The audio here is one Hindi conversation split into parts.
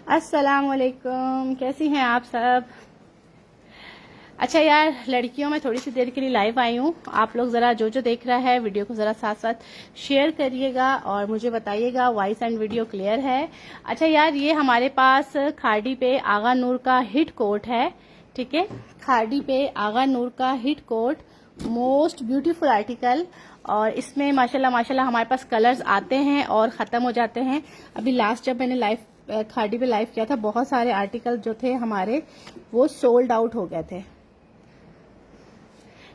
अस्सलाम वालेकुम, कैसी हैं आप सब। अच्छा यार, लड़कियों में थोड़ी सी देर के लिए लाइव आई हूँ। आप लोग ज़रा जो देख रहा है वीडियो को ज़रा साथ साथ शेयर करिएगा और मुझे बताइएगा वॉइस एंड वीडियो क्लियर है। अच्छा यार, ये हमारे पास खाड़ी पे आगा नूर का हिट कोट है, ठीक है। खाड़ी पे आगा नूर का hit coat, most beautiful article. और इसमें माशाल्लाह माशाल्लाह हमारे पास कलर्स आते हैं और ख़त्म हो जाते हैं। अभी लास्ट जब मैंने लाइव खाड़ी पे लाइव किया था, बहुत सारे आर्टिकल जो थे हमारे वो सोल्ड आउट हो गए थे,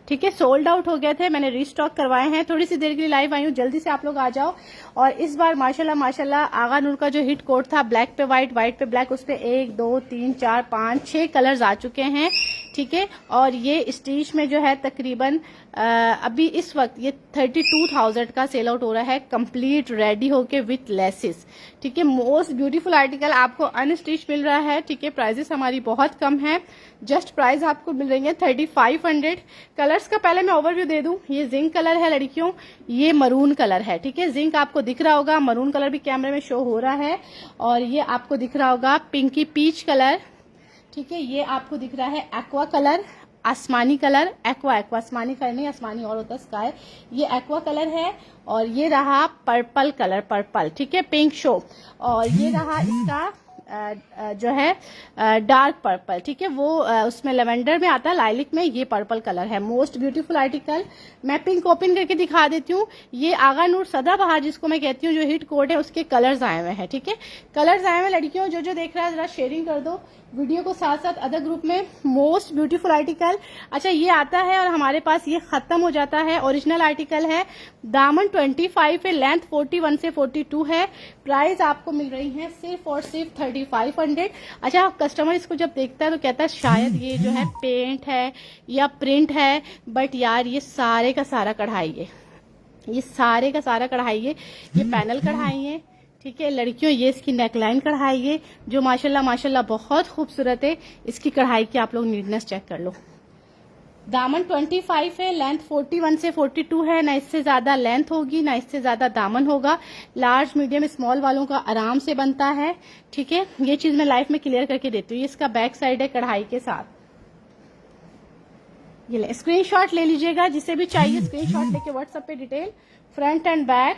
ठीक है। सोल्ड आउट हो गए थे, मैंने रीस्टॉक करवाए हैं। थोड़ी सी देर के लिए लाइव आई हूँ, जल्दी से आप लोग आ जाओ। और इस बार माशाल्लाह माशाल्लाह आगा नूर का जो हिट कोट था, ब्लैक पे व्हाइट, व्हाइट पे ब्लैक, उस पे 1 2 3 4 5 6 कलर्स आ चुके हैं, ठीक है। और ये स्टिच में जो है तकरीबन अभी इस वक्त ये 32,000 का सेल आउट हो रहा है, कंप्लीट रेडी होके विथ लेसेस, ठीक है। मोस्ट ब्यूटीफुल आर्टिकल आपको अनस्टिच मिल रहा है, ठीक है। प्राइजेस हमारी बहुत कम है, जस्ट प्राइस आपको मिल रही है 3500। कलर्स का पहले मैं ओवरव्यू दे दूं। ये जिंक कलर है लड़कियों, ये मरून कलर है, ठीक है। जिंक आपको दिख रहा होगा, मरून कलर भी कैमरे में शो हो रहा है, और ये आपको दिख रहा होगा पिंकी पीच कलर, ठीक है। ये आपको दिख रहा है एक्वा कलर, आसमानी कलर, एक्वा एक्वा, आसमानी कलर नहीं, आसमानी और होता है स्काई, ये एक्वा कलर है। और ये रहा पर्पल कलर, पर्पल, ठीक है, पिंक शो। और ये रहा इसका जो है डार्क पर्पल, ठीक है। वो उसमें लेवेंडर में आता है, लाइलिक में, ये पर्पल कलर है। Most beautiful article. मैं पिंक ओपन करके दिखा देती हूँ। ये आगा नूर सदाबहार जिसको मैं कहती हूँ, जो हिट कोड है, उसके कलर्स आए हुए हैं, ठीक है। कलर्स आए हुए लड़कियों, जो देख रहा है जरा शेयरिंग कर दो वीडियो को साथ साथ अदर ग्रुप में। Most beautiful article. अच्छा, ये आता है और हमारे पास ये खत्म हो जाता है। ओरिजिनल आर्टिकल है, दामन 25 है, लेंथ 41 से 42 है। प्राइस आपको मिल रही है सिर्फ और सिर्फ 3500। अच्छा, कस्टमर इसको जब देखता है तो कहता है शायद ये जो है पेंट है या प्रिंट है, बट यार ये सारे का सारा कढ़ाई है, ये सारे का सारा कढ़ाई है। ये पैनल कढ़ाई है, ठीक है लड़कियों। ये इसकी नेकलाइन कढ़ाई है जो माशाल्लाह माशाल्लाह बहुत खूबसूरत है। इसकी कढ़ाई की आप लोग नीटनेस चेक कर लो। दामन 25 है, लेंथ 41 से 42 है। ना इससे ज्यादा लेंथ होगी, ना इससे ज्यादा दामन होगा। लार्ज मीडियम स्मॉल वालों का आराम से बनता है, ठीक है। ये चीज मैं लाइफ में क्लियर करके देती हूँ। ये इसका बैक साइड है कढ़ाई के साथ। ये ले, स्क्रीनशॉट ले लीजिएगा, जिसे भी चाहिए स्क्रीनशॉट लेके व्हाट्सएप पे डिटेल, फ्रंट एंड बैक।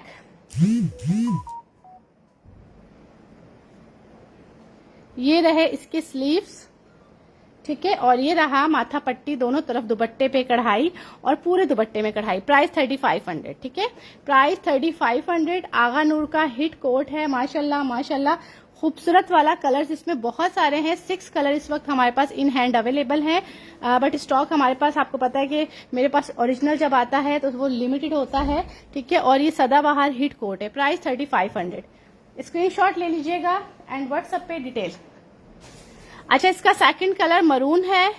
ये रहे इसके स्लीव्स, ठीक है। और ये रहा माथा पट्टी, दोनों तरफ दुपट्टे पे कढ़ाई और पूरे दुपट्टे में कढ़ाई। प्राइस 3500, ठीक है। प्राइस 3500। आगा नूर का हिट कोट है, माशाल्लाह माशाल्लाह खूबसूरत वाला। कलर्स इसमें बहुत सारे हैं, 6 कलर इस वक्त हमारे पास इन हैंड अवेलेबल हैं, बट स्टॉक हमारे पास, आपको पता है कि मेरे पास ओरिजिनल जब आता है तो वो लिमिटेड होता है, ठीक है। और ये सदाबहार हिट कोट है। प्राइस 3500। स्क्रीनशॉट ले लीजिएगा एंड व्हाट्सएप पे डिटेल। अच्छा, इसका सेकंड कलर मरून है,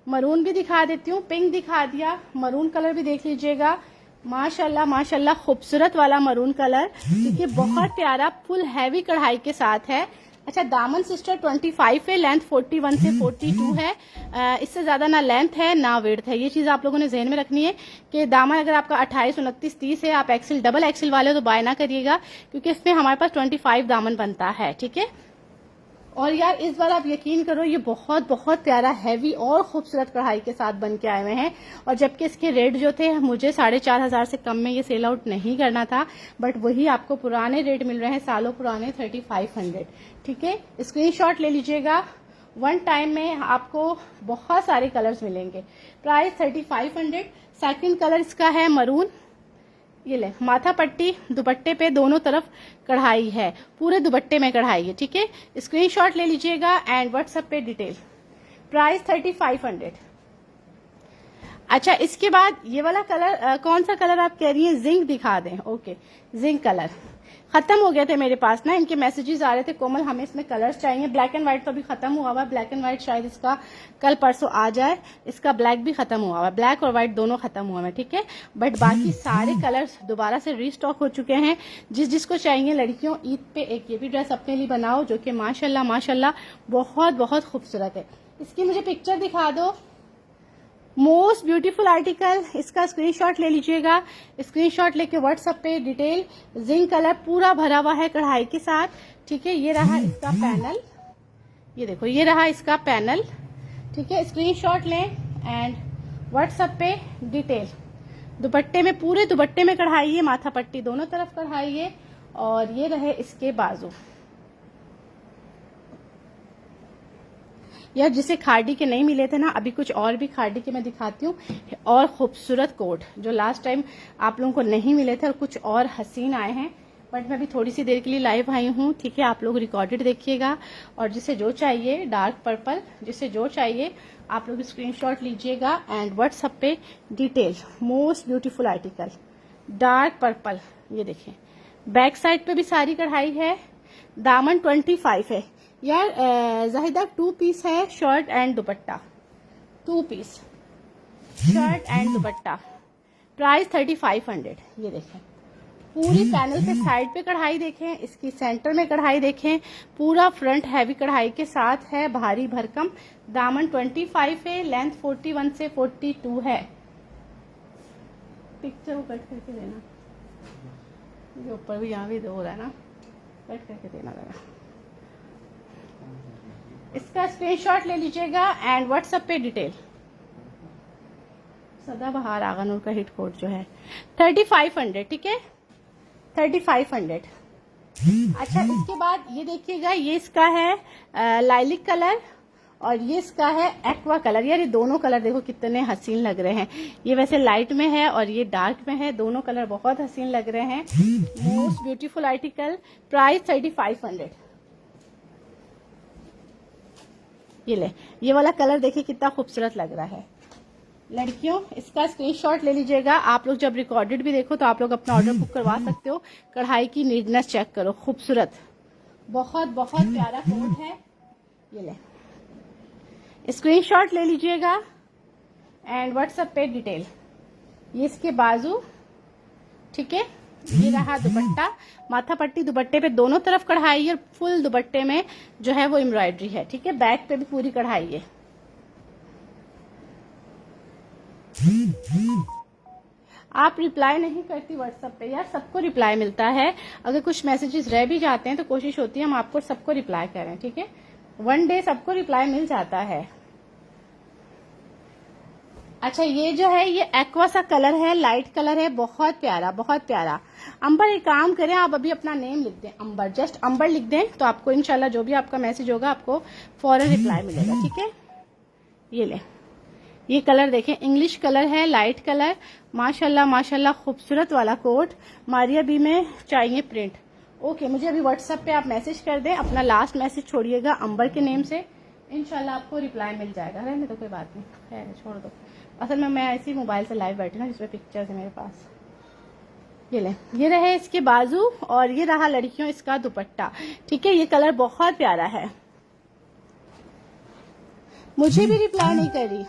मरून भी दिखा देती हूँ, पिंक दिखा दिया, मरून कलर भी देख लीजिएगा। माशाल्लाह माशाल्लाह खूबसूरत वाला मरून कलर, क्योंकि बहुत प्यारा फुल हैवी कढ़ाई के साथ है। अच्छा, दामन सिस्टर 25 है, लेंथ 41 से 42 है। इससे ज्यादा ना लेंथ है ना विड्थ है। ये चीज आप लोगों ने ध्यान में रखनी है कि दामन अगर आपका 28, 29, 30 है, आप एक्सेल डबल एक्सेल वाले तो बाय ना करिएगा, क्योंकि इसमें हमारे पास 25 दामन बनता है, ठीक है। और यार इस बार आप यकीन करो, ये बहुत बहुत प्यारा हैवी और खूबसूरत कढ़ाई के साथ बन के आए हुए हैं। और जबकि इसके रेट जो थे, मुझे 4500 से कम में ये सेल आउट नहीं करना था, बट वही आपको पुराने रेट मिल रहे हैं, सालों पुराने, 3500, ठीक है। स्क्रीनशॉट ले लीजिएगा। वन टाइम में आपको बहुत सारे कलर्स मिलेंगे। प्राइस 3500। सेकंड कलर इसका है मरून। ये ले, माथा पट्टी, दुपट्टे पे दोनों तरफ कढ़ाई है, पूरे दुपट्टे में कढ़ाई है, ठीक है। स्क्रीनशॉट ले लीजिएगा एंड व्हाट्सएप पे डिटेल। प्राइस 3500। अच्छा, इसके बाद ये वाला कलर, कौन सा कलर आप कह रही हैं, जिंक दिखा दें। ओके, जिंक कलर खत्म हो गए थे मेरे पास ना, इनके मैसेजेस आ रहे थे, कोमल हमें इसमें कलर्स चाहिए। ब्लैक एंड व्हाइट तो अभी खत्म हुआ हुआ है, ब्लैक एंड व्हाइट शायद इसका कल परसों आ जाए। इसका ब्लैक भी खत्म हुआ हुआ है, ब्लैक और व्हाइट दोनों खत्म हुआ है, ठीक है। बट बाकी सारे कलर्स दोबारा से रीस्टॉक हो चुके हैं। जिसको चाहिए लड़कियों, ईद पे एक ये भी ड्रेस अपने लिए बनाओ, जो कि माशाल्लाह माशाल्लाह बहुत बहुत खूबसूरत है। इसकी मुझे पिक्चर दिखा दो। मोस्ट ब्यूटीफुल आर्टिकल, इसका स्क्रीनशॉट ले लीजिएगा। स्क्रीनशॉट लेके व्हाट्सएप पे डिटेल। जिंक कलर पूरा भरा हुआ है कढ़ाई के साथ, ठीक है। ये रहा इसका पैनल, ये देखो, ये रहा इसका पैनल, ठीक है। स्क्रीनशॉट लें एंड व्हाट्सएप पे डिटेल। दुपट्टे में, पूरे दुपट्टे में कढ़ाई है, माथा पट्टी दोनों तरफ कढ़ाई है, और ये रहे इसके बाजू। यार जिसे खाड़ी के नहीं मिले थे ना, अभी कुछ और भी खाड़ी के मैं दिखाती हूँ, और खूबसूरत कोट जो लास्ट टाइम आप लोगों को नहीं मिले थे, और कुछ और हसीन आए हैं। बट मैं अभी थोड़ी सी देर के लिए लाइव आई हूँ, ठीक है। आप लोग रिकॉर्डेड देखिएगा, और जिसे जो चाहिए डार्क पर्पल, जिसे जो चाहिए आप लोग स्क्रीनशॉट लीजिएगा एंड व्हाट्सएप पे detail. Most beautiful article dark purple, ये देखें। बैक साइड पे भी सारी कढ़ाई है। दामन 25 है यार। जाहिदा 2 पीस है, shirt and dupatta, 2 piece shirt and dupatta. Price 3500। ये देखें, पूरी पैनल पे साइड पे कढ़ाई देखें, इसकी सेंटर में कढ़ाई देखें, पूरा फ्रंट हैवी कढ़ाई के साथ है, भारी भरकम। दामन 25 है, लेंथ 41 से 42 है। पिक्चर को कट करके देना, ये ऊपर भी यहाँ भी हो रहा है ना, कट करके देना जरा। इसका स्क्रीनशॉट ले लीजिएगा एंड व्हाट्सएप पे डिटेल। सदाबहार आगानूर का हिट कोड जो है 3500, ठीक है, 3500। अच्छा, इसके बाद ये देखिएगा, ये इसका है लाइलिक कलर, और ये इसका है एक्वा कलर। यार ये दोनों कलर देखो कितने हसीन लग रहे हैं। ये वैसे लाइट में है और ये डार्क में है, दोनों कलर बहुत हसीन लग रहे हैं। Most beautiful article. प्राइस 3500। ये ले, ये वाला कलर देखिए कितना खूबसूरत लग रहा है। लड़कियों इसका स्क्रीनशॉट ले लीजिएगा। आप लोग जब रिकॉर्डेड भी देखो तो आप लोग अपना ऑर्डर बुक करवा सकते हो। कढ़ाई की नीटनेस चेक करो, खूबसूरत, बहुत बहुत प्यारा कोट है। ये ले, स्क्रीनशॉट ले लीजिएगा एंड व्हाट्सएप पे डिटेल। ये इसके बाजू, ठीक है। ये रहा दुपट्टा, माथा पट्टी दुपट्टे पे दोनों तरफ कढ़ाई है, और फुल दुपट्टे में जो है वो एम्ब्रॉयडरी है, ठीक है। बैक पे भी पूरी कढ़ाई है। आप रिप्लाई नहीं करती व्हाट्सएप पे? यार सबको रिप्लाई मिलता है। अगर कुछ मैसेजेस रह भी जाते हैं तो कोशिश होती है हम आपको सबको रिप्लाई करें, ठीक है। 1 डे सबको रिप्लाई मिल जाता है। अच्छा, ये जो है ये एक्वा सा कलर है, लाइट कलर है, बहुत प्यारा बहुत प्यारा। अंबर, एक काम करें, आप अभी अपना नेम लिख दें, अंबर, जस्ट अंबर लिख दें, तो आपको इंशाल्लाह जो भी आपका मैसेज होगा आपको फौरन रिप्लाई मिलेगा, ठीक है। ये ले, ये कलर देखें, इंग्लिश कलर है, लाइट कलर, माशाल्लाह माशाल्लाह, खूबसूरत वाला कोट। मारिया बी में चाहिए प्रिंट। ओके, मुझे अभी व्हाट्सएप पे आप मैसेज कर दें, अपना लास्ट मैसेज छोड़िएगा अंबर के नेम से, इंशाल्लाह आपको रिप्लाई मिल जाएगा। रहने तो कोई बात नहीं, है छोड़ दो। असल में मैं ऐसी मोबाइल से लाइव बैठी ना, जिसमें पिक्चर्स है मेरे पास। ये ले, ये रहे इसके बाजू, और ये रहा लड़कियों इसका दुपट्टा, ठीक है। ये कलर बहुत प्यारा है। मुझे भी रिप्लाई नहीं करी।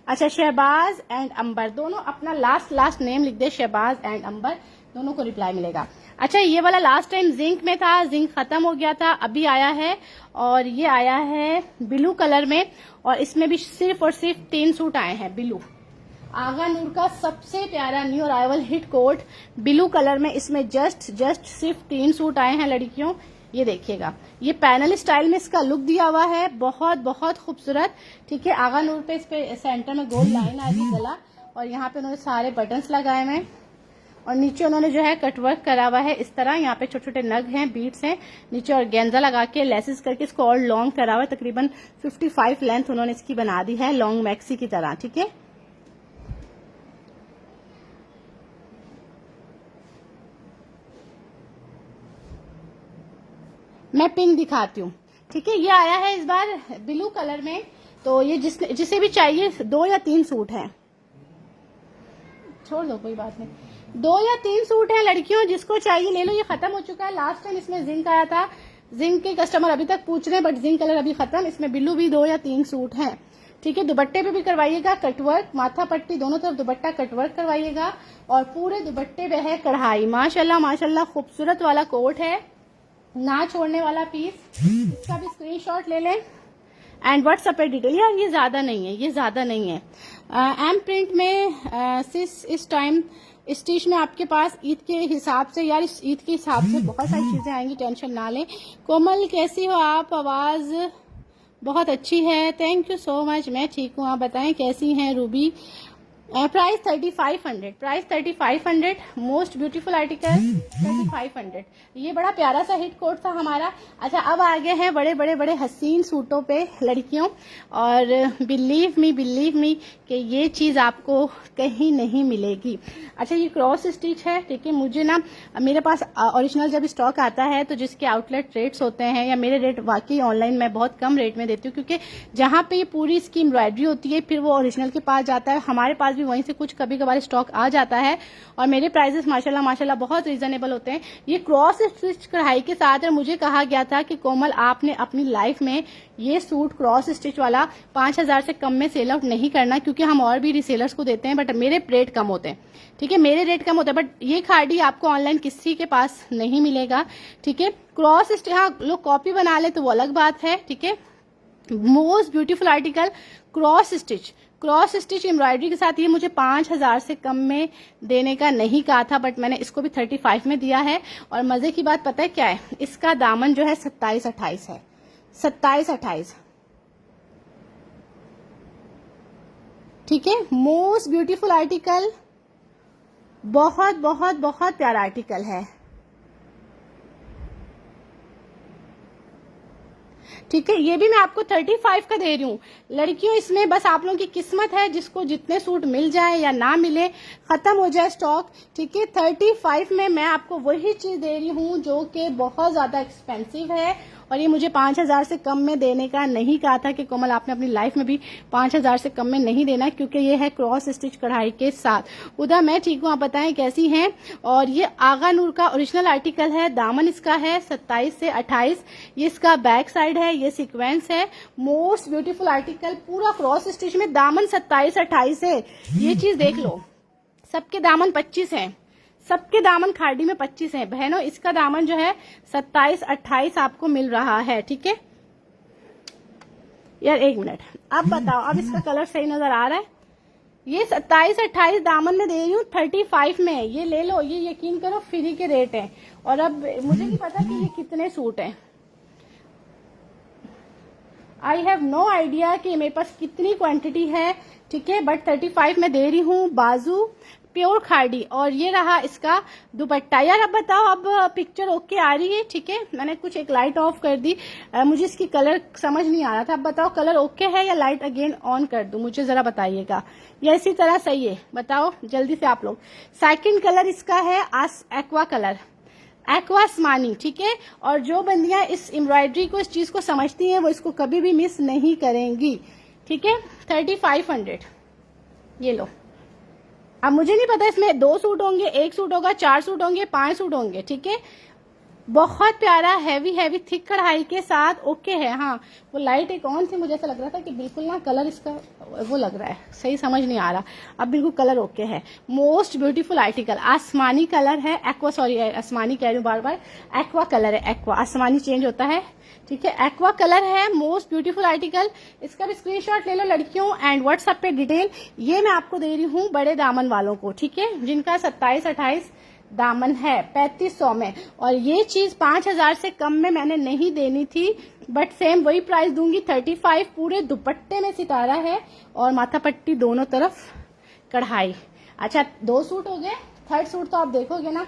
अच्छा, शहबाज एंड अंबर दोनों अपना लास्ट नेम लिख दे, शहबाज एंड अंबर, दोनों को रिप्लाई मिलेगा। अच्छा, ये वाला लास्ट टाइम जिंक में था, जिंक खत्म हो गया था, अभी आया है, और ये आया है ब्लू कलर में, और इसमें भी सिर्फ और सिर्फ 3 सूट आए हैं ब्लू। आगा नूर का सबसे प्यारा new arrival hit coat blue colour में, इसमें जस्ट सिर्फ 3 सूट आए हैं लड़कियों। ये देखिएगा, ये पैनल स्टाइल में इसका लुक दिया हुआ है, बहुत बहुत खूबसूरत, ठीक है। आगा नूर पे इस पे सेंटर में गोल लाइन आ रही गला, और यहाँ पे उन्होंने सारे बटन्स लगाए हुए हैं, और नीचे उन्होंने जो है कटवर्क करा हुआ है इस तरह। यहाँ पे छोटे छोटे नग हैं, बीट्स हैं नीचे, और गेंजा लगा के लेसेस करके इसको और लॉन्ग करा हुआ है। तकरीबन 55 लेंथ उन्होंने इसकी बना दी है, लॉन्ग मैक्सी की तरह, ठीक है। मैं पिंक दिखाती हूँ, ठीक है। ये आया है इस बार ब्लू कलर में, तो ये जिसे भी चाहिए 2 या 3 सूट हैं, छोड़ दो कोई बात नहीं, 2 या 3 सूट हैं लड़कियों, जिसको चाहिए ले लो। ये खत्म हो चुका है, लास्ट टाइम इसमें जिंक आया था, जिंक के कस्टमर अभी तक पूछ रहे हैं, बट जिंक कलर अभी खत्म। इसमें ब्लू भी 2 या 3 सूट हैं, ठीक है। दुपट्टे पे भी करवाइएगा कटवर्क, माथा पट्टी दोनों तरफ दुपट्टा कटवर्क करवाइएगा, और पूरे दुपट्टे पे है कढ़ाई। माशाल्लाह माशाल्लाह, खूबसूरत वाला कोट है, ना छोड़ने वाला पीस। इसका भी स्क्रीनशॉट ले लें एंड व्हाट्सएप पे डिटेल। यार ये ज्यादा नहीं है, ये ज्यादा नहीं है। एम प्रिंट में सिस इस टाइम स्टिच में आपके पास ईद के हिसाब से, यार इस ईद के हिसाब से बहुत सारी चीजें आएंगी, टेंशन ना लें। कोमल कैसी हो आप? आवाज बहुत अच्छी है, थैंक यू सो मच। मैं ठीक हूँ, आप बताएं कैसी हैं? Ruby, price 3500, price 3500, most beautiful article 3500। ये बड़ा प्यारा सा हिट कोट था हमारा। अच्छा, अब आगे हैं बड़े बड़े बड़े हसीन सूटों पे लड़कियों, और बिलीव मी कि ये चीज आपको कहीं नहीं मिलेगी। अच्छा, ये क्रॉस स्टिच है, ठीक है। मुझे ना मेरे पास ओरिजिनल जब स्टॉक आता है तो जिसके आउटलेट रेट्स होते हैं, या मेरे रेट वाकई ऑनलाइन मैं बहुत कम रेट में देती हूँ, क्योंकि जहाँ पे ये पूरी इसकी एम्ब्रॉयडरी होती है फिर वो ओरिजिनल के पास जाता है, हमारे पास भी वहीं से कुछ कभी कभार स्टॉक आ जाता है, और मेरे प्राइसेस माशाल्लाह बहुत रीजनेबल होते हैं। ये क्रॉस स्टिच कढ़ाई के साथ है। मुझे कहा गया था कि कोमल आपने अपनी लाइफ में ये सूट क्रॉस स्टिच वाला 5000 से कम में सेल आउट नहीं करना, क्योंकि हम और भी रिसेलर्स को देते हैं, बट मेरे रेट कम होते हैं, ठीक है, मेरे रेट कम होते हैं। बट ये खाड़ी आपको ऑनलाइन किसी के पास नहीं मिलेगा, ठीक है। क्रॉस स्टिच, हाँ लोग कॉपी बना ले तो वो अलग बात है, ठीक है। Most beautiful article cross stitch, cross stitch embroidery के साथ। ये मुझे 5000 से कम में देने का नहीं कहा था, बट मैंने इसको भी 35 में दिया है। और मजे की बात पता है क्या है? इसका दामन जो है 27-28 है, 27-28, ठीक है। मोस्ट ब्यूटीफुल आर्टिकल, बहुत बहुत बहुत प्यारा आर्टिकल है, ठीक है। ये भी मैं आपको 35 का दे रही हूँ लड़कियों। इसमें बस आप लोगों की किस्मत है, जिसको जितने सूट मिल जाए या ना मिले, खत्म हो जाए स्टॉक, ठीक है। 35 में मैं आपको वही चीज दे रही हूँ जो कि बहुत ज्यादा एक्सपेंसिव है, और ये मुझे 5000 से कम में देने का नहीं कहा था कि कोमल आपने अपनी लाइफ में भी 5000 से कम में नहीं देना, क्योंकि ये है क्रॉस स्टिच कढ़ाई के साथ। उदा मैं ठीक हूँ, आप बताएं कैसी हैं? और ये आगा नूर का ओरिजिनल आर्टिकल है, दामन इसका है 27 से 28, ये इसका बैक साइड है, ये सीक्वेंस है। मोस्ट ब्यूटीफुल आर्टिकल, पूरा क्रॉस स्टिच में, दामन 27-28 है। ये चीज देख लो, सबके दामन 25 है, सबके दामन खाड़ी में 25 है बहनों। इसका दामन जो है 27-28 आपको मिल रहा है, ठीक है। यार एक मिनट, अब बताओ, अब इसका कलर सही नजर आ रहा है? ये 27-28 दामन में दे रही हूँ 35 में। ये ले लो, ये यकीन करो फ्री के रेट है। और अब मुझे नहीं पता कि ये कितने सूट हैं, आई हैव नो आइडिया कि मेरे पास कितनी क्वांटिटी है, ठीक है। बट 35 में दे रही हूँ। बाजू प्योर खाड़ी, और ये रहा इसका दुपट्टा। यार अब बताओ, अब पिक्चर ओके आ रही है? ठीक है, मैंने कुछ एक लाइट ऑफ कर दी, मुझे इसकी कलर समझ नहीं आ रहा था। अब बताओ कलर ओके है या लाइट अगेन ऑन कर दूं, मुझे जरा बताइएगा, या इसी तरह सही है? बताओ जल्दी से आप लोग। सेकंड कलर इसका है एक्वा कलर, एक्वा आसमानी, ठीक है। और जो बंदियां इस एम्ब्रॉयडरी को, इस चीज को समझती हैं, वो इसको कभी भी मिस नहीं करेंगी, ठीक है। 3500, ये लो। अब मुझे नहीं पता इसमें 2 सूट होंगे, 1 सूट होगा, 4 सूट होंगे, 5 सूट होंगे, ठीक है। बहुत प्यारा हैवी थिक कढ़ाई के साथ, ओके है। हाँ, वो लाइट एक ऑन थी, मुझे ऐसा लग रहा था कि बिल्कुल ना कलर इसका वो लग रहा है, सही समझ नहीं आ रहा। अब बिल्कुल कलर ओके है। मोस्ट ब्यूटीफुल आर्टिकल, आसमानी कलर है, एक्वा, सॉरी आसमानी कह रही हूँ बार बार, एक्वा कलर है, एक्वा, आसमानी चेंज होता है, ठीक है। एक्वा कलर है, मोस्ट ब्यूटीफुल आर्टिकल। इसका भी स्क्रीनशॉट ले लो लड़कियों, एंड व्हाट्सएप पे डिटेल। ये मैं आपको दे रही हूँ बड़े दामन वालों को, ठीक है, जिनका 27-28 दामन है 3500 में। और ये चीज 5000 से कम में मैंने नहीं देनी थी, बट सेम वही प्राइस दूंगी 35। पूरे दुपट्टे में सितारा है, और माथा पट्टी दोनों तरफ कढ़ाई। अच्छा, 2 सूट हो गए, थर्ड सूट तो आप देखोगे ना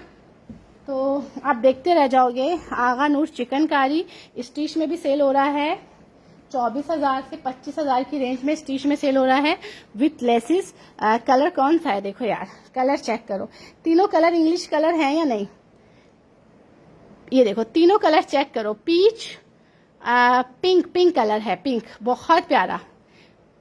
तो आप देखते रह जाओगे। आगा नूर चिकनकारी स्टिच में भी सेल हो रहा है, 24,000 से 25,000 की रेंज में स्टिच में सेल हो रहा है विथ लेसिस। कलर कौन सा है देखो यार, कलर चेक करो, तीनों कलर इंग्लिश कलर हैं या नहीं? ये देखो तीनों कलर चेक करो, पीच, पिंक कलर है, पिंक बहुत प्यारा,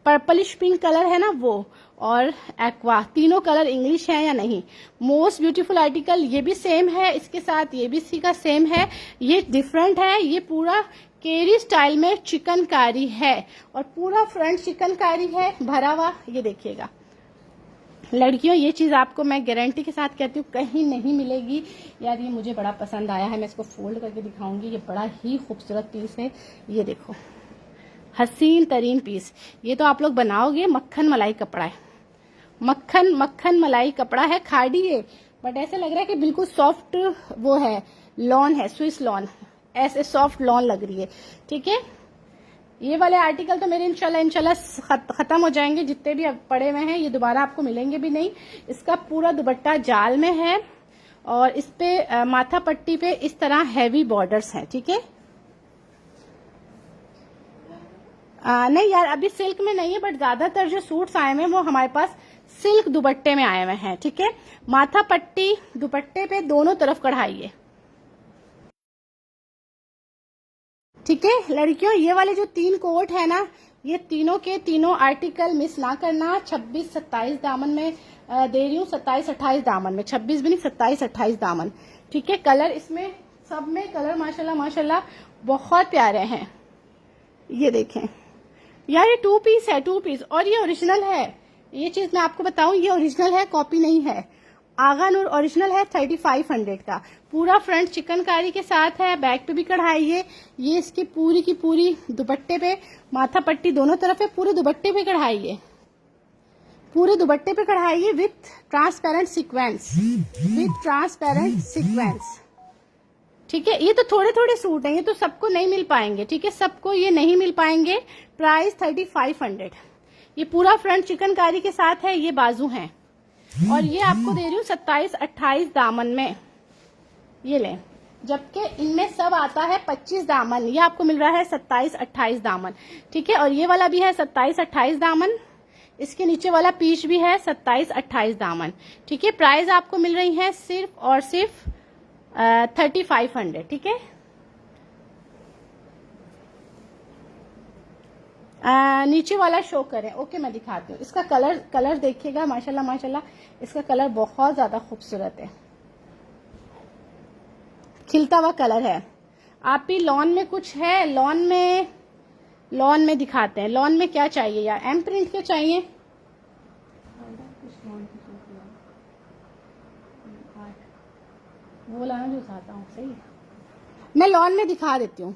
पर्पलिश पिंक कलर है ना वो, और एक्वा, तीनों कलर इंग्लिश है या नहीं? Most beautiful article. ये भी सेम है इसके साथ, ये भी इसी का सेम है, ये डिफरेंट है। ये पूरा केरी स्टाइल में चिकनकारी है, और पूरा फ्रंट चिकनकारी है भरा हुआ। ये देखिएगा लड़कियों, ये चीज आपको मैं गारंटी के साथ कहती हूँ कहीं नहीं मिलेगी। यार ये मुझे बड़ा पसंद आया है, मैं इसको फोल्ड करके दिखाऊंगी। ये बड़ा ही खूबसूरत पीस है, ये देखो, हसीन तरीन पीस। ये तो आप लोग बनाओगे, मक्खन मलाई कपड़ा है, मक्खन मक्खन मलाई कपड़ा है, खादी है, बट ऐसे लग रहा है कि बिल्कुल सॉफ्ट वो है, लॉन है, स्विस लॉन, ऐसे सॉफ्ट लॉन लग रही है। ठीक है, ये वाले आर्टिकल तो मेरे इंशाल्लाह खत्म हो जाएंगे, जितने भी अब पड़े हुए हैं ये दोबारा आपको मिलेंगे भी नहीं। इसका पूरा दुपट्टा जाल में है और इस पे माथा पट्टी पे इस तरह हैवी बॉर्डर्स हैं। ठीक है, नहीं यार अभी सिल्क में नहीं है, बट ज्यादातर जो सूट्स आए हुए हैं वो हमारे पास सिल्क दुपट्टे में आए हुए हैं। ठीक है, माथा पट्टी दुपट्टे पे दोनों तरफ कढ़ाई है। ठीक है लड़कियों, ये वाले जो 3 कोट है ना, ये तीनों के तीनों आर्टिकल मिस ना करना। 26-27 दामन में दे रही हूँ, 27-28 दामन में, 26 भी नहीं 27-28 दामन। ठीक है, कलर इसमें सब में कलर माशाल्लाह माशाल्लाह बहुत प्यारे हैं। ये देखें यार, ये 2 पीस है, 2 पीस, और ये ओरिजिनल है। ये चीज मैं आपको बताऊं, ये ओरिजिनल है, कॉपी नहीं है। आगा नूर ओरिजिनल है, 3500 का। पूरा फ्रंट चिकनकारी के साथ है, बैक पे भी कढ़ाई है। ये इसकी पूरी की पूरी दुपट्टे पे माथा पट्टी दोनों तरफ है, पूरे दुपट्टे पे कढ़ाई है, पूरे दुपट्टे पे कढ़ाई है with transparent sequence, with transparent sequence. ठीक है, ये तो थोड़े थोड़े सूट हैं, ये तो सबको नहीं मिल पाएंगे। ठीक है, सबको ये नहीं मिल पाएंगे। प्राइस 3500। ये पूरा फ्रंट चिकनकारी के साथ है, ये बाजू हैं, और ये आपको दे रही हूँ 27-28 दामन में। ये ले, जबकि इनमें सब आता है 25 दामन, ये आपको मिल रहा है 27-28 दामन। ठीक है, और ये वाला भी है 27-28 दामन, इसके नीचे वाला पीस भी है 27-28 दामन। ठीक है, प्राइस आपको मिल रही है सिर्फ और सिर्फ 3500। ठीक है, नीचे वाला शो करें। ओके, मैं दिखाती हूँ। इसका कलर देखिएगा, माशाल्लाह माशाल्लाह इसका कलर बहुत ज्यादा खूबसूरत है, खिलता हुआ कलर है। आप भी लॉन में कुछ है, लॉन में दिखाते हैं। लॉन में क्या चाहिए यार, एम प्रिंट के चाहिए? वो लाना जो चाहता हूँ, सही है, मैं लॉन में दिखा देती हूँ।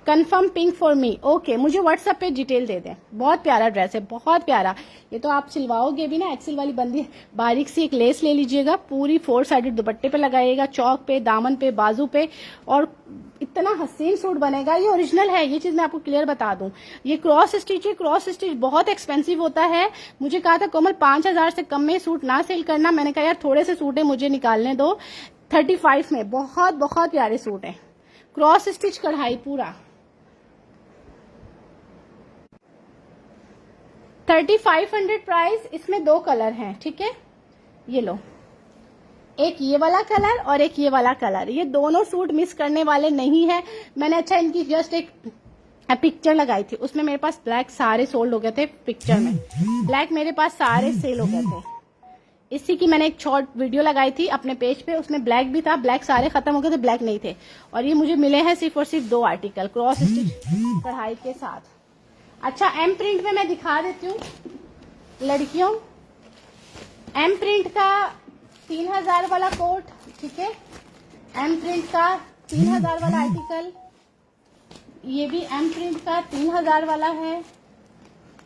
Confirm pink for me. Okay, मुझे व्हाट्सएप पे डिटेल दे दें। बहुत प्यारा ड्रेस है, बहुत प्यारा। ये तो आप सिलवाओगे भी ना, एक्सेल वाली बंदी, बारीक सी एक लेस ले लीजिएगा, पूरी 4 साइडेड दुपट्टे पे लगाइएगा, चौक पे, दामन पे, बाजू पे, और इतना हसीन सूट बनेगा। ये ओरिजिनल है, ये चीज मैं आपको क्लियर बता दूं। ये क्रॉस स्टिच है, क्रॉस स्टिच बहुत एक्सपेंसिव होता है। मुझे कहा था कोमल 5000 से कम में सूट ना सेल करना, मैंने कहा यार थोड़े से सूट है, मुझे निकालने दो। 35 में बहुत बहुत प्यारे सूट है, क्रॉस स्टिच कढ़ाई पूरा। 3500 प्राइस। इसमें 2 कलर हैं। ठीक है, ये लो, एक ये वाला कलर और एक ये वाला कलर। ये दोनों सूट मिस करने वाले नहीं है। मैंने अच्छा इनकी जस्ट एक पिक्चर लगाई थी, उसमें मेरे पास ब्लैक सारे सोल्ड हो गए थे। पिक्चर में ब्लैक मेरे पास सारे सेल हो गए थे। इसी की मैंने एक शॉर्ट वीडियो लगाई थी अपने पेज पे, उसमें ब्लैक भी था, ब्लैक सारे खत्म हो गए थे, ब्लैक नहीं थे। और ये मुझे मिले हैं सिर्फ और सिर्फ 2 आर्टिकल क्रॉस स्टिच कढ़ाई के साथ। अच्छा, एम प्रिंट में मैं दिखा देती हूँ लड़कियों। एम प्रिंट का 3000 वाला कोट। ठीक है, एम प्रिंट का 3000 वाला आर्टिकल, ये भी एम प्रिंट का 3000 वाला है।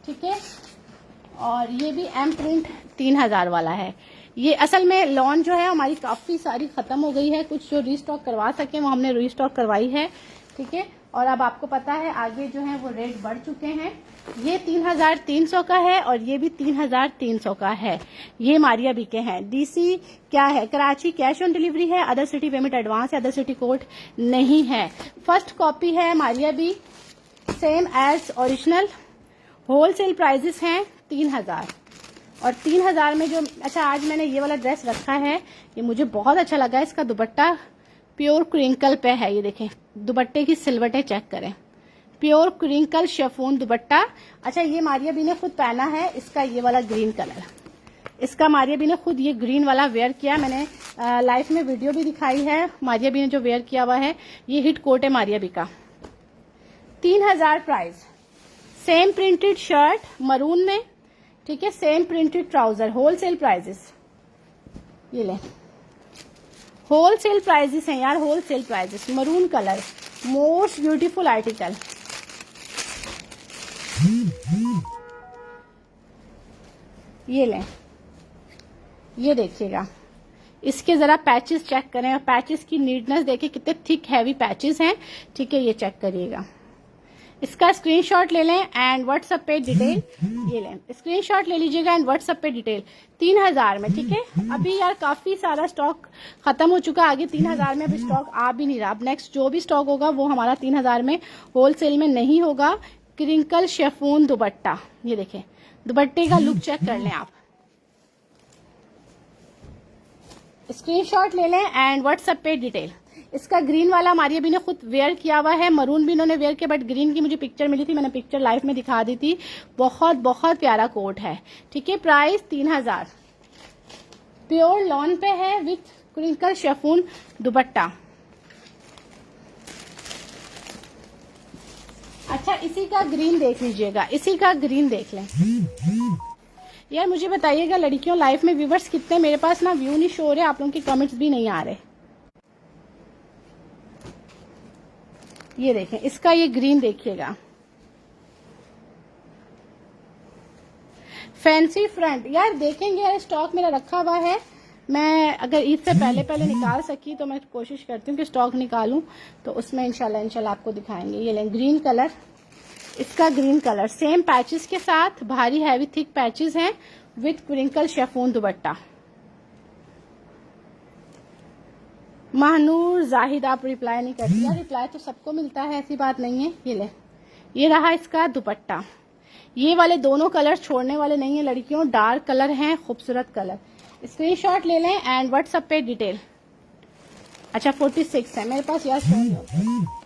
ठीक है, और ये भी एम प्रिंट 3000 वाला है। ये असल में लॉन जो है हमारी काफी सारी खत्म हो गई है, कुछ जो रीस्टॉक करवा सके वो हमने रीस्टॉक करवाई है। ठीक है, और अब आपको पता है आगे जो है वो रेट बढ़ चुके हैं। ये 3300 का है और ये भी 3300 का है। ये मारिया बी के हैं। डीसी क्या है, कराची कैश ऑन डिलीवरी है, अदर सिटी पेमेंट एडवांस है, अदर सिटी कोड नहीं है। फर्स्ट कॉपी है Maria B, same as original. Wholesale prices हैं 3000, और 3000 में जो, अच्छा आज मैंने ये वाला ड्रेस रखा है, ये मुझे बहुत अच्छा लगा। इसका दुपट्टा प्योर क्रिंकल पे है, ये देखें दुपट्टे की सिलवटें चेक करें, प्योर क्रिंकल शेफून दुपट्टा। अच्छा, ये मारिया बी ने खुद पहना है, इसका ये वाला ग्रीन कलर, इसका मारिया बी ने खुद ये ग्रीन वाला वेयर किया। मैंने लाइफ में वीडियो भी दिखाई है मारिया बी ने जो वेयर किया हुआ है। ये हिट कोट है मारिया बी का। 3000 price. Same printed shirt maroon में। ठीक है, same printed trouser. Wholesale prices, ये ले होलसेल प्राइजेस हैं यार, wholesale prices. Maroon colour, most beautiful article. ये लें, ये देखिएगा, इसके जरा पैचेस चेक करें और पैचेस की नीटनेस देखिए कितने थिक हैवी पैचेस हैं। ठीक है, ये चेक करिएगा। इसका स्क्रीनशॉट ले लें एंड व्हाट्सएप पे डिटेल, ये लें स्क्रीनशॉट ले लीजिएगा एंड व्हाट्सएप पे डिटेल 3000 में। ठीक है, अभी यार काफी सारा स्टॉक खत्म हो चुका, आगे 3000 में अभी स्टॉक आ भी नहीं रहा। अब नेक्स्ट जो भी स्टॉक होगा वो हमारा 3000 में होलसेल में नहीं होगा। क्रिंकल शेफून दुपट्टा, ये देखें, दुपट्टे का लुक चेक कर लें आप, स्क्रीनशॉट ले लें एंड व्हाट्सएप पे डिटेल। इसका ग्रीन वाला हमारी अभी ने खुद वेयर किया हुआ है, मरून भी इन्होंने वेयर किया, बट ग्रीन की मुझे पिक्चर मिली थी, मैंने पिक्चर लाइव में दिखा दी थी। बहुत बहुत प्यारा कोट है। ठीक है, प्राइस 3000, प्योर लॉन पे है विथ क्रिंकल शेफून दुपट्टा। अच्छा, इसी का ग्रीन देख लीजिएगा, इसी का ग्रीन देख लें। यार मुझे बताइएगा लड़कियों, लाइफ में व्यूवर्स कितने, मेरे पास ना व्यू नहीं शो रहे, आप लोगों के कमेंट्स भी नहीं आ रहे। ये देखें, इसका ये ग्रीन देखिएगा, फैंसी फ्रंट। यार देखेंगे, यार स्टॉक मेरा रखा हुआ है, मैं अगर ईद से पहले पहले निकाल सकी तो मैं कोशिश करती हूँ कि स्टॉक निकालूं, तो उसमें इंशाल्लाह आपको दिखाएंगे। ये लें ग्रीन कलर, इसका ग्रीन कलर सेम पैचेस के साथ, भारी हैवी थिक पैचेस हैं विथ क्रिंकल शेफून दुपट्टा। महानूर जाहिद आप रिप्लाई नहीं करती, यार रिप्लाई तो सबको मिलता है, ऐसी बात नहीं है। ये ले, ये रहा इसका दुपट्टा। ये वाले दोनों कलर छोड़ने वाले नहीं है लड़कियों, डार्क कलर हैं, खूबसूरत कलर। स्क्रीनशॉट ले लें एंड व्हाट्सएप पे डिटेल। अच्छा 46 है मेरे पास, यार शो नहीं होता।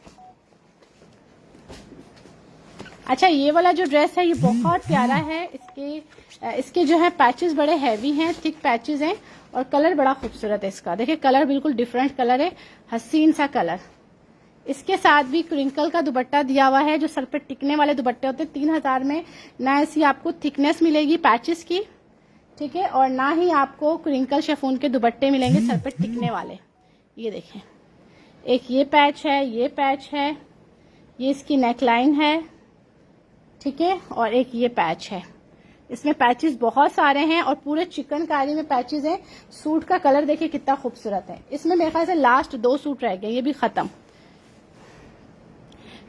अच्छा, ये वाला जो ड्रेस है ये बहुत प्यारा है, इसके जो है पैचेस बड़े हैवी हैं, थिक पैचेस हैं और कलर बड़ा खूबसूरत है इसका। देखिए कलर बिल्कुल डिफरेंट कलर है, हसीन सा कलर। इसके साथ भी क्रिंकल का दुपट्टा दिया हुआ है, जो सर पे टिकने वाले दुपट्टे होते हैं। 3000 में ना ऐसी आपको थिकनेस मिलेगी पैचेस की, ठीक है, और ना ही आपको क्रिंकल शेफून के दुपट्टे मिलेंगे सर पे टिकने वाले। ये देखें, एक ये पैच है, ये पैच है, ये इसकी नेकलाइन है, ठीक है, और एक ये पैच है। इसमें पैचेस बहुत सारे हैं और पूरे चिकनकारी में पैचेस हैं। सूट का कलर देखिए कितना खूबसूरत है। इसमें मेरे ख्याल से लास्ट 2 सूट रह गए, ये भी खत्म।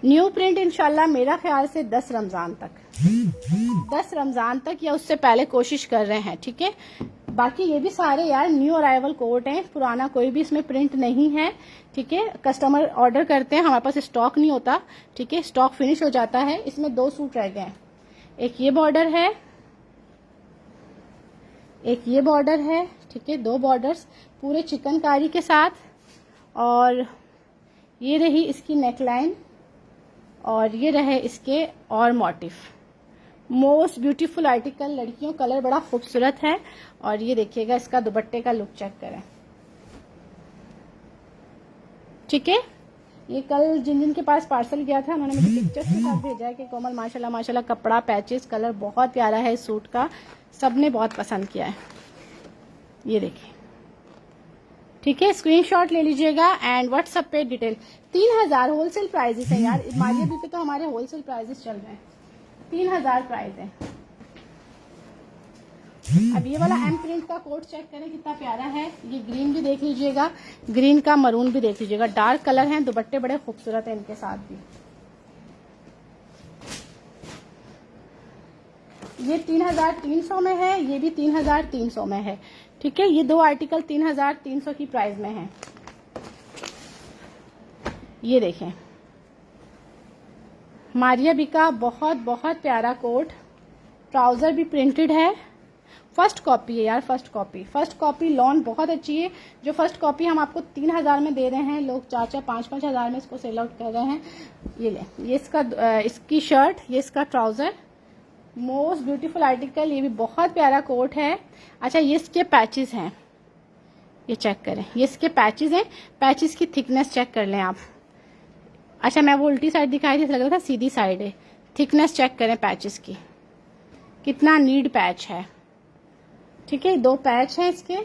न्यू प्रिंट इंशाल्लाह मेरा ख्याल से 10 रमजान तक या उससे पहले कोशिश कर रहे हैं। ठीक है, बाकी ये भी सारे यार न्यू अराइवल कोट हैं, पुराना कोई भी इसमें प्रिंट नहीं है। ठीक है, कस्टमर ऑर्डर करते हैं, हमारे पास स्टॉक नहीं होता। ठीक है, स्टॉक फिनिश हो जाता है। इसमें 2 सूट रह गए हैं, एक ये बॉर्डर है, एक ये बॉर्डर है। ठीक है, 2 बॉर्डर्स पूरे चिकनकारी के साथ, और ये रही इसकी नेकलाइन और ये रहे इसके और मोटिफ। मोस्ट ब्यूटीफुल आर्टिकल लड़कियों, कलर बड़ा खूबसूरत है। और ये देखिएगा इसका दुपट्टे का लुक चेक करें। ठीक है, ये कल जिन जिन के पास पार्सल गया था उन्होंने मुझे पिक्चर्स के साथ भेजा है कि कोमल माशाल्लाह माशाल्लाह कपड़ा, पैचेस, कलर बहुत प्यारा है इस सूट का, सबने बहुत पसंद किया है। ये देखिए, ठीक है, स्क्रीनशॉट ले लीजिएगा एंड व्हाट्सएप पे डिटेल। 3000 होलसेल प्राइजेस है यार, मारिया बी पे तो हमारे होलसेल प्राइजेस चल रहे हैं, 3000 प्राइस है। अब ये वाला एम प्रिंट का कोट चेक करें कितना प्यारा है। ये ग्रीन भी देख लीजिएगा, ग्रीन का मरून भी देख लीजिएगा, डार्क कलर हैं, दुपट्टे बड़े खूबसूरत हैं इनके साथ भी। ये 3300 में है, ये भी 3300 में है। ठीक है, ये 2 आर्टिकल 3300 की प्राइस में है। ये देखें, मारिया बी का बहुत बहुत प्यारा कोट, ट्राउजर भी प्रिंटेड है। फर्स्ट कॉपी है यार, फर्स्ट कॉपी लॉन बहुत अच्छी है। जो फर्स्ट कॉपी हम आपको 3000 में दे रहे हैं, लोग 4-4, 5-5 हजार में इसको सेल आउट कर रहे हैं। ये ले, ये इसकी शर्ट, ये इसका ट्राउजर, मोस्ट ब्यूटीफुल आर्टिकल, ये भी बहुत प्यारा कोट है। अच्छा, ये इसके पैचेस हैं, ये चेक करें, ये इसके पैचेस हैं, पैचेस की थिकनेस चेक कर लें आप। अच्छा, मैं वो उल्टी साइड दिखाई थी, लग रहा था सीधी साइड है। थिकनेस चेक करें पैचेस की, कितना नीड पैच है। ठीक है, 2 पैच हैं इसके।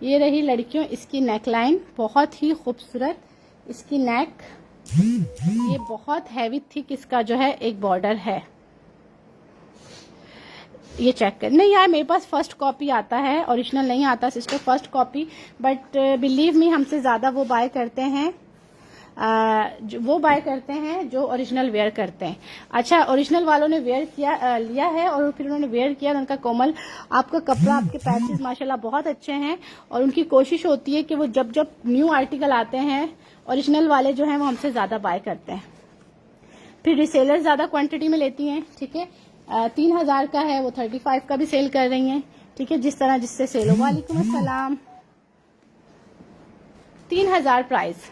ये रही लड़कियों इसकी नेकलाइन, बहुत ही खूबसूरत इसकी नेक। ये बहुत हैवी थिक इसका जो है एक बॉर्डर है। ये चेक कर, नहीं यार मेरे पास फर्स्ट कॉपी आता है, ओरिजिनल नहीं आता sister, first copy. But believe me, हमसे ज़्यादा वो बाय करते हैं वो बाय करते हैं जो ओरिजिनल वेयर करते हैं। अच्छा, ओरिजिनल वालों ने वेयर किया लिया है और फिर उन्होंने वेयर किया, उनका कोमल आपका कपड़ा, आपके पैचेस माशाल्लाह बहुत अच्छे हैं। और उनकी कोशिश होती है कि वो जब जब न्यू आर्टिकल आते हैं, ओरिजिनल वाले जो हैं वो हमसे ज़्यादा बाय करते हैं। फिर रिसेलर ज़्यादा क्वांटिटी में लेती हैं, ठीक है। 3000 का है, वो 35 का भी सेल कर रही हैं, ठीक है, जिस तरह जिससे सेल हो। वालेकुम अस्सलाम। 3000 प्राइस।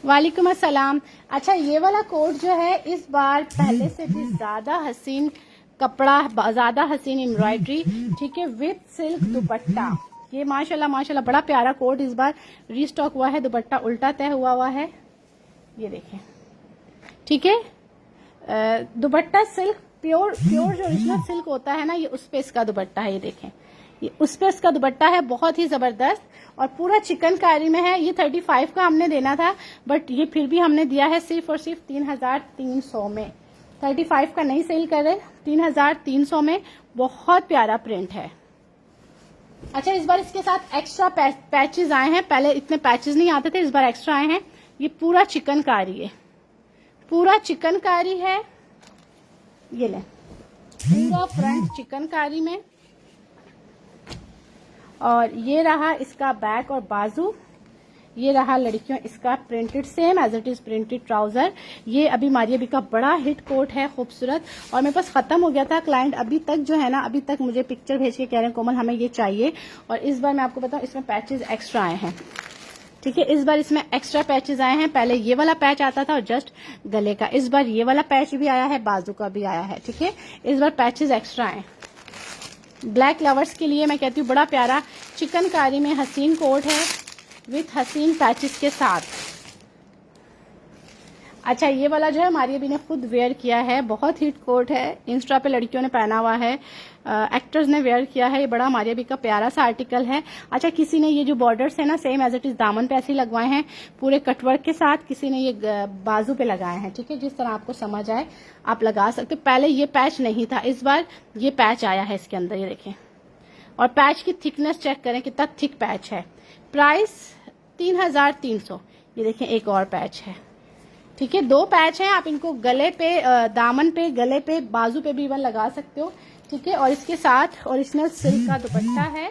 वालेकुम अस्सलाम। अच्छा, ये वाला कोट जो है इस बार पहले से भी ज्यादा हसीन कपड़ा, ज्यादा हसीन एम्ब्रॉयडरी, ठीक है, विद सिल्क दुपट्टा। ये माशाल्लाह माशाल्लाह बड़ा प्यारा कोट इस बार रीस्टॉक हुआ है। दुपट्टा उल्टा तय हुआ है, ये देखें, ठीक है। दुपट्टा सिल्क प्योर जो ओरिजिनल सिल्क होता है ना, ये उस पे इसका दुपट्टा है, ये देखें, ये उस पे इसका दुपट्टा है, बहुत ही जबरदस्त और पूरा चिकनकारी में है। ये 35 का हमने देना था, बट ये फिर भी हमने दिया है सिर्फ और सिर्फ 3300 में। 35 का नहीं सेल कर रहे, 3300 में। बहुत प्यारा प्रिंट है। अच्छा, इस बार इसके साथ एक्स्ट्रा पैचेस आए हैं, पहले इतने पैचेस नहीं आते थे, इस बार एक्स्ट्रा आए हैं। ये पूरा चिकनकारी है, पूरा चिकनकारी है, ये ले, पूरा फ्रंट चिकनकारी में। और ये रहा इसका बैक और बाजू, ये रहा लड़कियों इसका printed, same as it is printed trouser. ये अभी मारिया बी का बड़ा हिट कोट है, खूबसूरत, और मेरे पास खत्म हो गया था। क्लाइंट अभी तक जो है ना, अभी तक मुझे पिक्चर भेज के कह रहे हैं कोमल हमें ये चाहिए। और इस बार मैं आपको बताऊं, इसमें पैचेस एक्स्ट्रा आए हैं, ठीक है। इस बार इसमें एक्स्ट्रा पैचेस आए हैं। पहले ये वाला पैच आता था और जस्ट गले का, इस बार ये वाला पैच भी आया है, बाजू का भी आया है, ठीक है। इस बार पैचेस एक्स्ट्रा आए। ब्लैक लवर्स के लिए मैं कहती हूँ बड़ा प्यारा चिकनकारी में हसीन कोट है विथ हसीन पैचेस के साथ। अच्छा, ये वाला जो है मारिया बी ने खुद वेयर किया है, बहुत हिट कोट है, इंस्टा पे लड़कियों ने पहना हुआ है, एक्टर्स ने वेयर किया है। ये बड़ा मारिया बी का प्यारा सा आर्टिकल है। अच्छा, किसी ने ये जो बॉर्डर्स है ना, सेम एज इट इज दामन पे ऐसे लगवाए हैं पूरे कटवर्क के साथ, किसी ने ये बाजू पे लगाए हैं, ठीक है, जिस तरह आपको समझ आए आप लगा सकते। पहले ये पैच नहीं था, इस बार ये पैच आया है इसके अंदर, ये देखें। और पैच की थिकनेस चेक करें कितना थिक पैच है। प्राइस 3300। ये देखें, एक और पैच है, ठीक है, 2 पैच हैं। आप इनको गले पे, दामन पे, गले पे, बाजू पे भी इवन लगा सकते हो, ठीक है। और इसके साथ ओरिजिनल सिल्क का दुपट्टा है।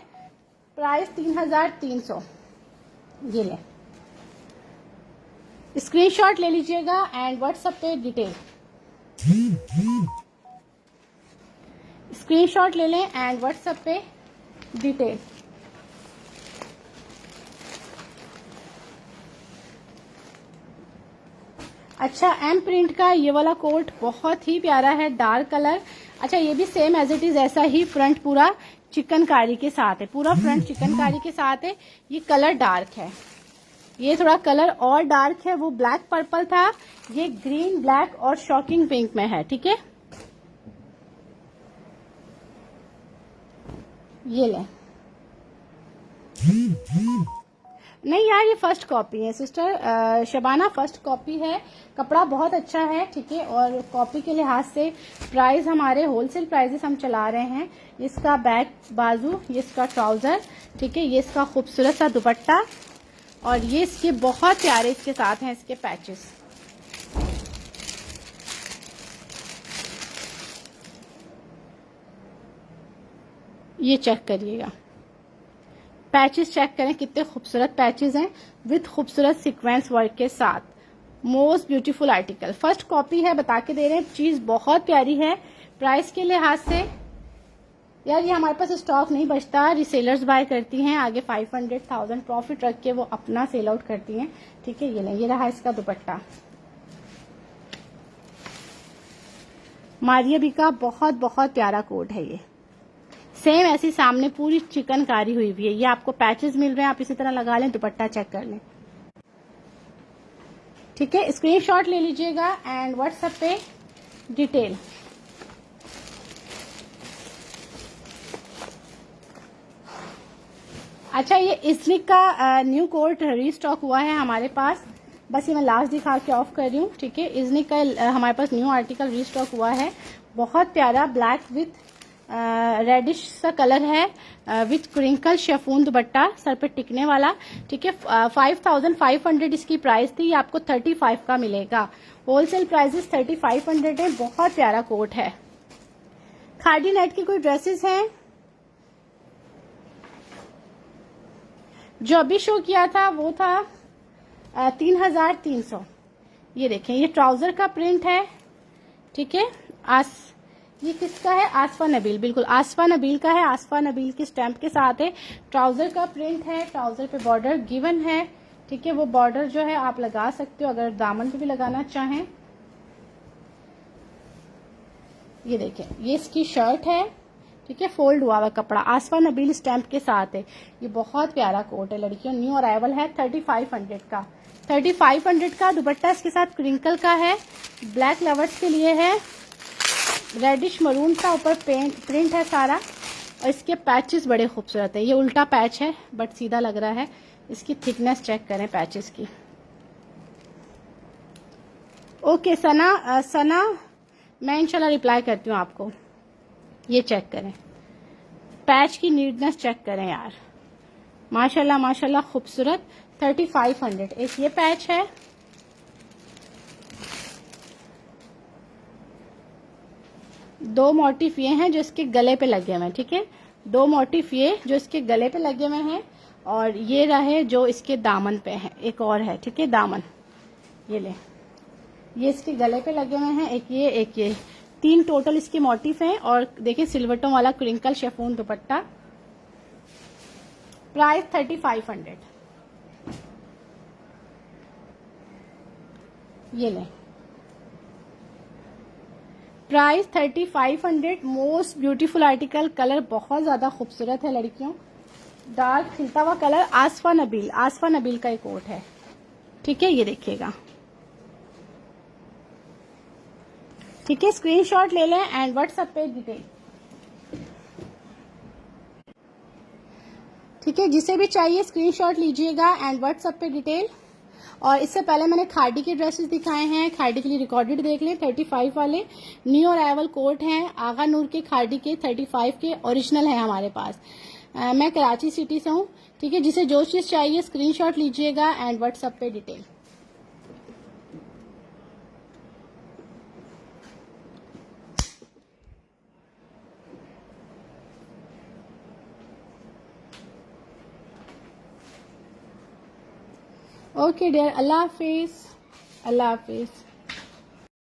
प्राइस 3300। ये ले, स्क्रीनशॉट ले लीजिएगा एंड व्हाट्सएप पे डिटेल, स्क्रीनशॉट ले लें एंड व्हाट्सएप पे डिटेल। अच्छा, एम प्रिंट का ये वाला कोट बहुत ही प्यारा है, डार्क कलर। अच्छा, ये भी सेम एज इट इज ऐसा ही फ्रंट पूरा चिकनकारी के साथ है, पूरा फ्रंट चिकनकारी के साथ है। ये कलर डार्क है, ये थोड़ा कलर और डार्क है, वो ब्लैक पर्पल था, ये ग्रीन ब्लैक और शॉकिंग पिंक में है, ठीक है। ये ले, नहीं यार ये फर्स्ट कॉपी है सिस्टर शबाना, फर्स्ट कॉपी है। कपड़ा बहुत अच्छा है, ठीक है। और कॉपी के लिहाज से प्राइस हमारे होलसेल प्राइसेस हम चला रहे हैं। इसका बैक बाजू, ये इसका ट्राउजर, ठीक है, ये इसका खूबसूरत सा दुपट्टा और ये इसके बहुत प्यारे इसके साथ हैं इसके पैचेस। ये चेक करिएगा, पैचेस चेक करें कितने खूबसूरत पैचेस हैं विद खूबसूरत सीक्वेंस वर्क के साथ। Most beautiful article, first copy है, बता के दे रहे हैं, चीज बहुत प्यारी है। प्राइस के लिहाज से यार ये हमारे पास स्टॉक नहीं बचता, रिसेलर्स बाय करती हैं, आगे 500,000 प्रॉफिट रख के वो अपना सेल आउट करती हैं, ठीक है। ये नहीं, ये रहा इसका दुपट्टा, मारिया बी का बहुत बहुत प्यारा कोट है। ये सेम ऐसी सामने पूरी चिकनकारी हुई हुई है, ये आपको पैचेस मिल रहे हैं, आप इसी तरह लगा लें, दुपट्टा चेक कर लें, ठीक है। स्क्रीनशॉट ले लीजिएगा एंड व्हाट्सएप पे डिटेल। अच्छा, ये इस्निक का न्यू कोट रीस्टॉक हुआ है हमारे पास, बस ये मैं लास्ट दिखा के ऑफ कर रही हूँ, ठीक है। इस्निक का हमारे पास न्यू आर्टिकल रीस्टॉक हुआ है, बहुत प्यारा ब्लैक विथ रेडिश सा कलर है, with crinkle chiffon dupatta, sir पे टिकने वाला। ठीक है, 5500 इसकी प्राइस थी, ये आपको 35 का मिलेगा। होलसेल प्राइसेस 3500 है। बहुत प्यारा कोट है। खादी नेट की कोई ड्रेसेस हैं जो अभी शो किया था, वो था 3300। ये देखें, ये ट्राउजर का प्रिंट है। ठीक है, ये किसका है? आसफा नबील, बिल्कुल आसफा नबील का है। आसफा नबील की स्टैंप के साथ है। ट्राउजर का प्रिंट है, ट्राउजर पे बॉर्डर गिवन है। ठीक है, वो बॉर्डर जो है आप लगा सकते हो अगर दामन पे भी लगाना चाहें। ये देखें, ये इसकी शर्ट है। ठीक है, फोल्ड हुआ हुआ कपड़ा, आसफा नबील स्टैंप के साथ है। ये बहुत प्यारा कोट है लड़कियों, न्यू अराइवल है। 3500 का, 3500 का। दुपट्टा इसके साथ क्रिंकल का है, ब्लैक लवर्स के लिए है। रेडिश मरून का ऊपर प्रिंट है सारा, और इसके पैचेस बड़े खूबसूरत है। ये उल्टा पैच है बट सीधा लग रहा है। इसकी थिकनेस चेक करें पैचेस की। ओके सना, मैं इंशाल्लाह रिप्लाई करती हूँ आपको। ये चेक करें, पैच की नीटनेस चेक करें यार, माशाल्लाह माशाल्लाह खूबसूरत। 3500। एक ये पैच है, दो मोटिफ ये हैं जो इसके गले पे लगे हुए हैं। ठीक है, दो मोटिफ ये जो इसके गले पे लगे हुए हैं, और ये रहे जो इसके दामन पे है। एक और है, ठीक है, दामन ये ले, ये इसके गले पे लगे हुए हैं। एक ये 3 टोटल इसके मोटिफ हैं। और देखिए सिल्वटों वाला क्रिंकल शेफून दुपट्टा। प्राइस 3500। ये ले, price 3500। Most beautiful article, colour बहुत ज्यादा खूबसूरत है लड़कियों, डार्क खिलता हुआ कलर। आसफा नबील का एक कोट है। ठीक है, ये देखिएगा। ठीक है, स्क्रीनशॉट ले लें एंड व्हाट्सएप पे डिटेल। ठीक है, जिसे भी चाहिए स्क्रीनशॉट लीजिएगा एंड व्हाट्सएप पे डिटेल। और इससे पहले मैंने खादी के ड्रेसेस दिखाए हैं, खादी के लिए रिकॉर्डेड देख लें। 35 वाले न्यू अराइवल कोट हैं, आगा नूर के खादी के 35 के ओरिजिनल है हमारे पास। मैं कराची सिटी से हूँ। ठीक है, जिसे जो चीज़ चाहिए स्क्रीनशॉट लीजिएगा एंड व्हाट्सएप पे डिटेल। ओके डियर, अल्लाह हाफिज, अल्लाह हाफिज।